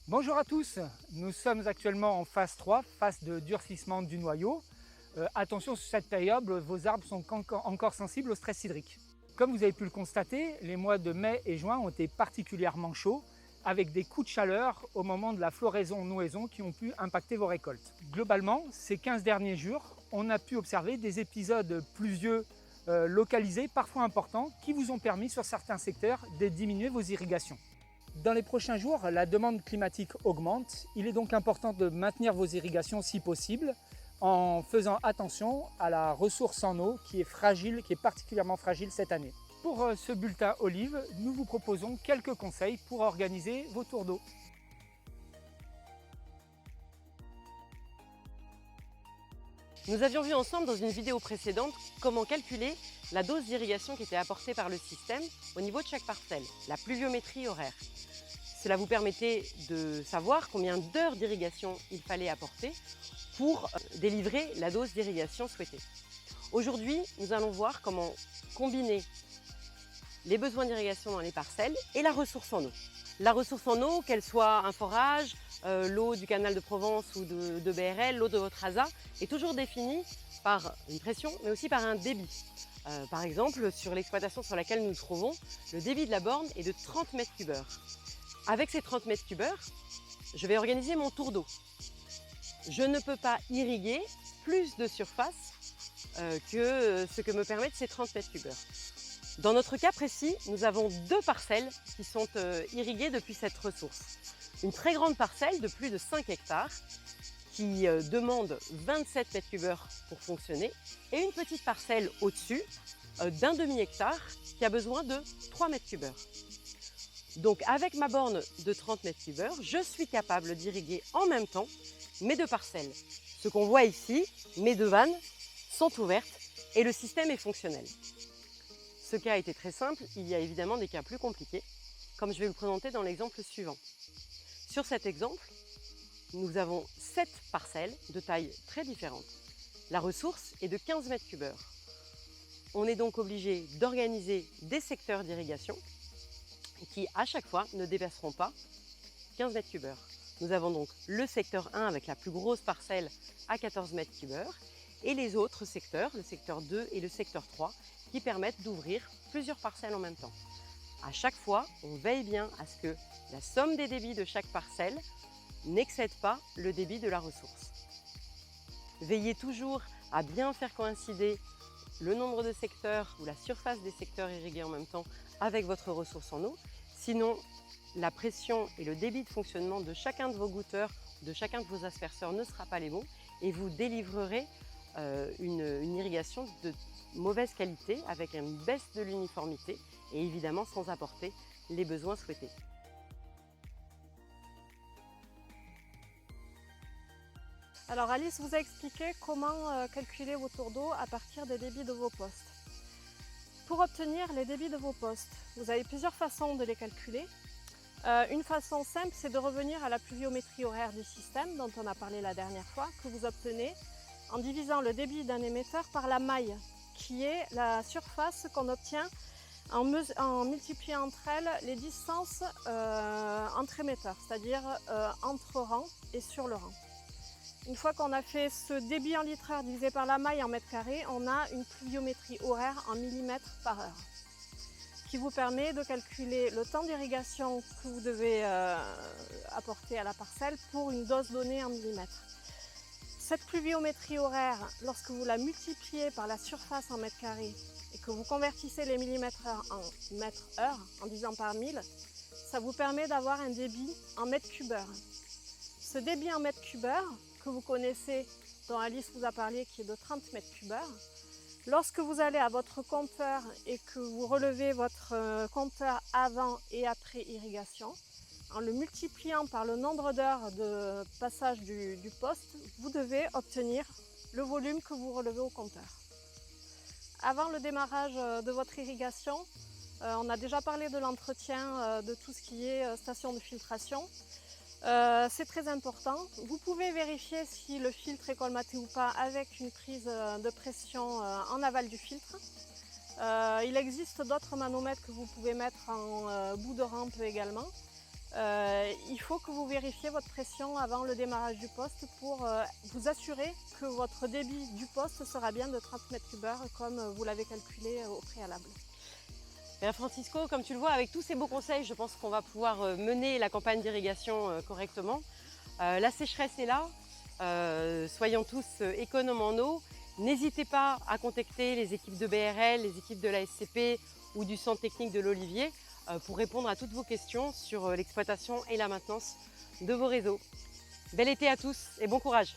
Bonjour à tous, nous sommes actuellement en phase 3, phase de durcissement du noyau. Attention, sur cette période, vos arbres sont encore sensibles au stress hydrique. Comme vous avez pu le constater, les mois de mai et juin ont été particulièrement chauds, avec des coups de chaleur au moment de la floraison-nouaison qui ont pu impacter vos récoltes. Globalement, ces 15 derniers jours, on a pu observer des épisodes pluvieux localisés, parfois importants, qui vous ont permis sur certains secteurs de diminuer vos irrigations. Dans les prochains jours, la demande climatique augmente. Il est donc important de maintenir vos irrigations si possible en faisant attention à la ressource en eau qui est fragile, qui est particulièrement fragile cette année. Pour ce bulletin Olive, nous vous proposons quelques conseils pour organiser vos tours d'eau. Nous avions vu ensemble dans une vidéo précédente comment calculer la dose d'irrigation qui était apportée par le système au niveau de chaque parcelle, la pluviométrie horaire. Cela vous permettait de savoir combien d'heures d'irrigation il fallait apporter pour délivrer la dose d'irrigation souhaitée. Aujourd'hui, nous allons voir comment combiner les besoins d'irrigation dans les parcelles et la ressource en eau. La ressource en eau, qu'elle soit un forage, l'eau du canal de Provence ou de BRL, l'eau de votre ASA, est toujours définie par une pression, mais aussi par un débit. Par exemple, sur l'exploitation sur laquelle nous nous trouvons, le débit de la borne est de 30 m3. Avec ces 30 m3, je vais organiser mon tour d'eau. Je ne peux pas irriguer plus de surface que ce que me permettent ces 30 m3. Dans notre cas précis, nous avons 2 parcelles qui sont irriguées depuis cette ressource. Une très grande parcelle de plus de 5 hectares qui demande 27 m3 pour fonctionner et une petite parcelle au-dessus d'un demi-hectare qui a besoin de 3 m3. Donc avec ma borne de 30 m3, je suis capable d'irriguer en même temps mes 2 parcelles. Ce qu'on voit ici, mes 2 vannes sont ouvertes et le système est fonctionnel. Ce cas était très simple, il y a évidemment des cas plus compliqués, comme je vais vous présenter dans l'exemple suivant. Sur cet exemple, nous avons 7 parcelles de tailles très différentes. La ressource est de 15 m3. On est donc obligé d'organiser des secteurs d'irrigation qui, à chaque fois, ne dépasseront pas 15 m3. Nous avons donc le secteur 1 avec la plus grosse parcelle à 14 m3 et les autres secteurs, le secteur 2 et le secteur 3, qui permettent d'ouvrir plusieurs parcelles en même temps. À chaque fois, on veille bien à ce que la somme des débits de chaque parcelle n'excède pas le débit de la ressource. Veillez toujours à bien faire coïncider le nombre de secteurs ou la surface des secteurs irrigués en même temps avec votre ressource en eau. Sinon, la pression et le débit de fonctionnement de chacun de vos goutteurs, de chacun de vos asperceurs ne sera pas les bons et vous délivrerez une irrigation de mauvaise qualité avec une baisse de l'uniformité et évidemment sans apporter les besoins souhaités. Alors Alice vous a expliqué comment calculer vos tours d'eau à partir des débits de vos postes. Pour obtenir les débits de vos postes, vous avez plusieurs façons de les calculer. Une façon simple, c'est de revenir à la pluviométrie horaire du système dont on a parlé la dernière fois, que vous obtenez en divisant le débit d'un émetteur par la maille, qui est la surface qu'on obtient en multipliant entre elles les distances entre émetteurs, c'est-à-dire entre rangs et sur le rang. Une fois qu'on a fait ce débit en litres heure divisé par la maille en mètres carrés, on a une pluviométrie horaire en millimètres par heure, qui vous permet de calculer le temps d'irrigation que vous devez apporter à la parcelle pour une dose donnée en millimètres. Cette pluviométrie horaire, lorsque vous la multipliez par la surface en mètres carrés et que vous convertissez les millimètres heure en mètres heure en divisant par 1000, ça vous permet d'avoir un débit en mètres cubes heure. Ce débit en mètres cubes heure, que vous connaissez, dont Alice vous a parlé, qui est de 30 m3, lorsque vous allez à votre compteur et que vous relevez votre compteur avant et après irrigation, en le multipliant par le nombre d'heures de passage du poste, vous devez obtenir le volume que vous relevez au compteur. Avant le démarrage de votre irrigation, on a déjà parlé de l'entretien de tout ce qui est station de filtration. C'est très important. Vous pouvez vérifier si le filtre est colmaté ou pas avec une prise de pression en aval du filtre. Il existe d'autres manomètres que vous pouvez mettre en bout de rampe également. il faut que vous vérifiez votre pression avant le démarrage du poste pour vous assurer que votre débit du poste sera bien de 30 m3 comme vous l'avez calculé au préalable. Bien Francisco, comme tu le vois, avec tous ces beaux conseils, je pense qu'on va pouvoir mener la campagne d'irrigation correctement. La sécheresse est là, soyons tous économes en eau. N'hésitez pas à contacter les équipes de BRL, les équipes de la SCP ou du centre technique de l'Olivier pour répondre à toutes vos questions sur l'exploitation et la maintenance de vos réseaux. Bel été à tous et bon courage!